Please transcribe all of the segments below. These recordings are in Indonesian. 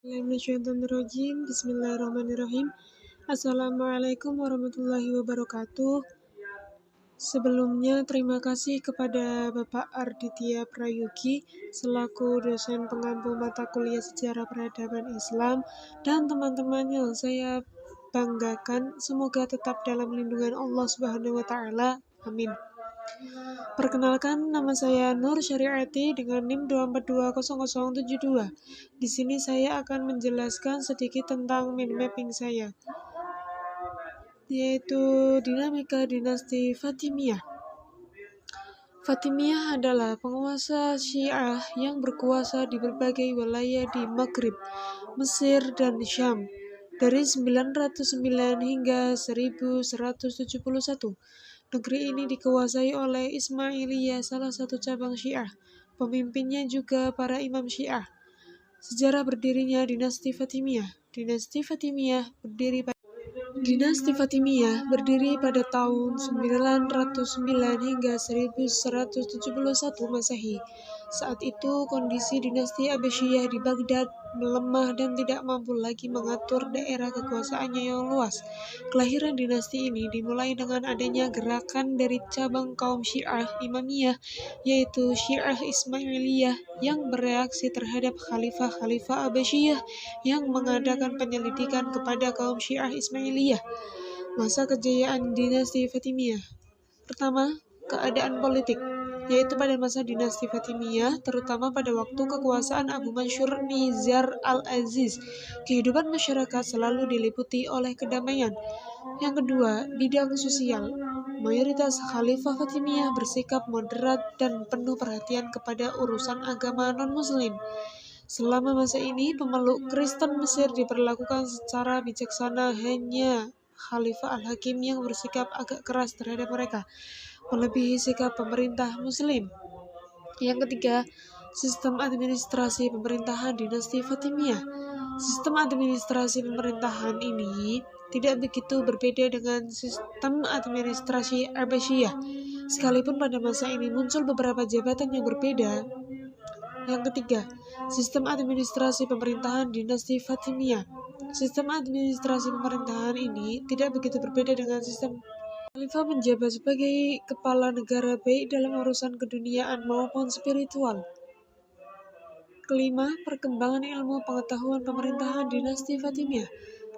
Bismillahirrahmanirrahim. Assalamualaikum warahmatullahi wabarakatuh. Sebelumnya, terima kasih kepada Bapak Arditya Prayugi selaku dosen pengampu mata kuliah Sejarah Peradaban Islam dan teman-teman yang saya banggakan. Semoga tetap dalam lindungan Allah Subhanahu wa taala. Amin. Perkenalkan, nama saya Nur Syariati dengan NIM 2420072. Di sini saya akan menjelaskan sedikit tentang mind mapping saya, yaitu dinamika dinasti Fatimiyah. Fatimiyah adalah penguasa Syiah yang berkuasa di berbagai wilayah di Maghrib, Mesir, dan Syam dari 909 hingga 1171. Negeri ini dikuasai oleh Ismailiyah, salah satu cabang Syiah. Pemimpinnya juga para imam Syiah. Sejarah berdirinya dinasti Fatimiyah. Dinasti Fatimiyah berdiri pada tahun 909 hingga 1171 Masehi. Saat itu kondisi dinasti Abbasiyah di Baghdad melemah dan tidak mampu lagi mengatur daerah kekuasaannya yang luas. Kelahiran dinasti ini dimulai dengan adanya gerakan dari cabang kaum Syiah Imamiyah, yaitu Syiah Ismailiyah, yang bereaksi terhadap Khalifah Abbasiyah yang mengadakan penyelidikan kepada kaum Syiah Ismailiyah. Masa kejayaan dinasti Fatimiyah. Pertama, keadaan politik, yaitu pada masa dinasti Fatimiyah, terutama pada waktu kekuasaan Abu Mansur Nizar al-Aziz, kehidupan masyarakat selalu diliputi oleh kedamaian. Yang kedua, bidang sosial. Mayoritas Khalifah Fatimiyah bersikap moderat dan penuh perhatian kepada urusan agama non-muslim. Selama masa ini, pemeluk Kristen Mesir diperlakukan secara bijaksana, hanya Khalifah Al-Hakim yang bersikap agak keras terhadap mereka, melebihi sikap pemerintah Muslim. Yang ketiga, sistem administrasi pemerintahan dinasti Fatimiyah. Sistem administrasi pemerintahan ini tidak begitu berbeda dengan sistem administrasi Abbasiyah, sekalipun pada masa ini muncul beberapa jabatan yang berbeda. Yang ketiga, sistem administrasi pemerintahan dinasti Fatimiyah. Sistem administrasi pemerintahan ini tidak begitu berbeda dengan sistem Khalifah menjabat sebagai kepala negara baik dalam urusan keduniaan maupun spiritual. Kelima, perkembangan ilmu pengetahuan pemerintahan dinasti Fatimiyah.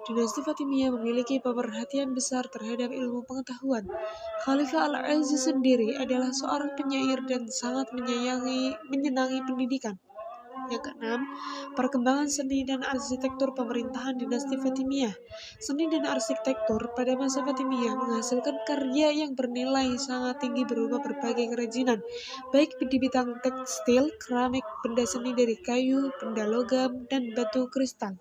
Dinasti Fatimiyah memiliki pemerhatian besar terhadap ilmu pengetahuan. Khalifah Al-Aziz sendiri adalah seorang penyair dan sangat menyenangi pendidikan. Yang keenam, perkembangan seni dan arsitektur pemerintahan dinasti Fatimiyah. Seni dan arsitektur pada masa Fatimiyah menghasilkan karya yang bernilai sangat tinggi berupa berbagai kerajinan, baik di bidang tekstil, keramik, benda seni dari kayu, benda logam, dan batu kristal.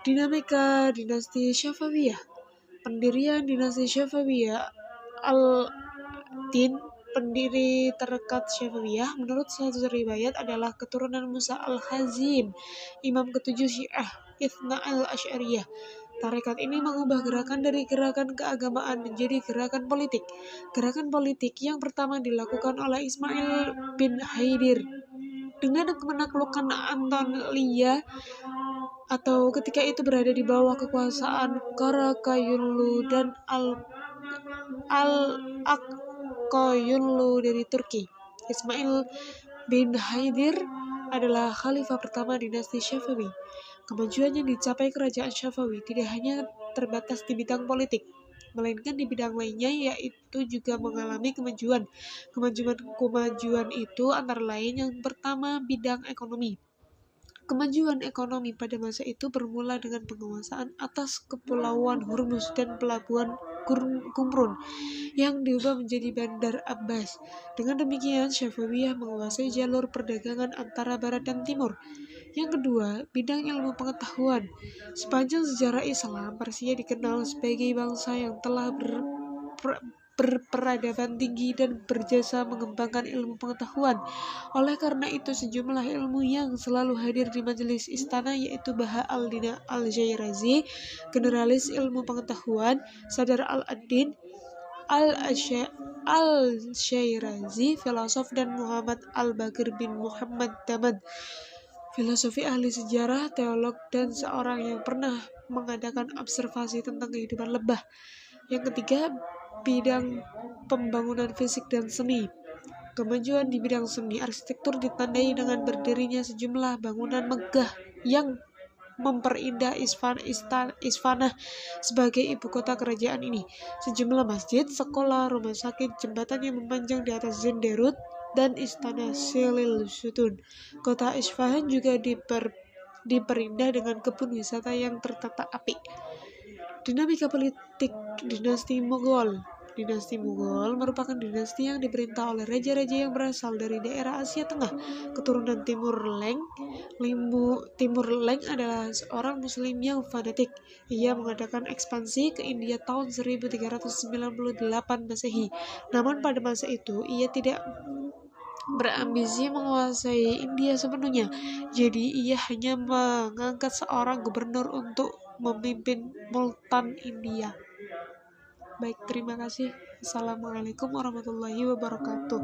Dinamika dinasti Syafawiyah. Pendirian dinasti Syafawiyah. Al-Din, pendiri tarekat Syafawiyah, menurut satu riwayat adalah keturunan Musa al-Khazim, imam ketujuh Syiah Ithna al-Asy'ariyah. Tarekat ini mengubah gerakan dari gerakan keagamaan menjadi gerakan politik. Gerakan politik yang pertama dilakukan oleh Ismail bin Haidir dengan menaklukkan Anatolia, atau ketika itu berada di bawah kekuasaan Karakayunlu dan Al-Akyunlu dari Turki. Ismail bin Haidir adalah khalifah pertama dinasti Syafawi. Kemajuan yang dicapai kerajaan Syafawi tidak hanya terbatas di bidang politik, melainkan di bidang lainnya, yaitu juga mengalami kemajuan. Kemajuan itu antara lain yang pertama, bidang ekonomi. Kemajuan ekonomi pada masa itu bermula dengan penguasaan atas kepulauan Hormuz dan pelabuhan Qumrun yang diubah menjadi Bandar Abbas. Dengan demikian, Syafawiyah menguasai jalur perdagangan antara barat dan timur. Yang kedua, bidang ilmu pengetahuan. Sepanjang sejarah Islam, Persia dikenal sebagai bangsa yang telah berperadaban tinggi dan berjasa mengembangkan ilmu pengetahuan. Oleh karena itu, sejumlah ilmu yang selalu hadir di majelis istana, yaitu Baha al-Din al-Jairazi, generalis ilmu pengetahuan, Sadar al-Ad-Din al-Syairazi, filosof, dan Muhammad al-Baqir bin Muhammad Damad, filosofi, ahli sejarah, teolog, dan seorang yang pernah mengadakan observasi tentang kehidupan lebah. Yang ketiga, bidang pembangunan fisik dan seni. Kemajuan di bidang seni arsitektur ditandai dengan berdirinya sejumlah bangunan megah yang memperindah Isfanah sebagai ibu kota kerajaan ini. Sejumlah masjid, sekolah, rumah sakit, jembatan yang memanjang di atas Zenderut, dan istana Selil Sutun. Kota Isfahan juga diperindah dengan kebun wisata yang tertata apik. Dinamika politik dinasti Mughal. Dinasti Mughal merupakan dinasti yang diperintah oleh raja-raja yang berasal dari daerah Asia Tengah, keturunan Timur Leng. Timur Leng adalah seorang muslim yang fanatik. Ia mengadakan ekspansi ke India tahun 1398 Masehi. Namun pada masa itu ia tidak berambisi menguasai India sepenuhnya. Jadi ia hanya mengangkat seorang gubernur untuk memimpin Multan, India. Baik, terima kasih. Assalamualaikum warahmatullahi wabarakatuh.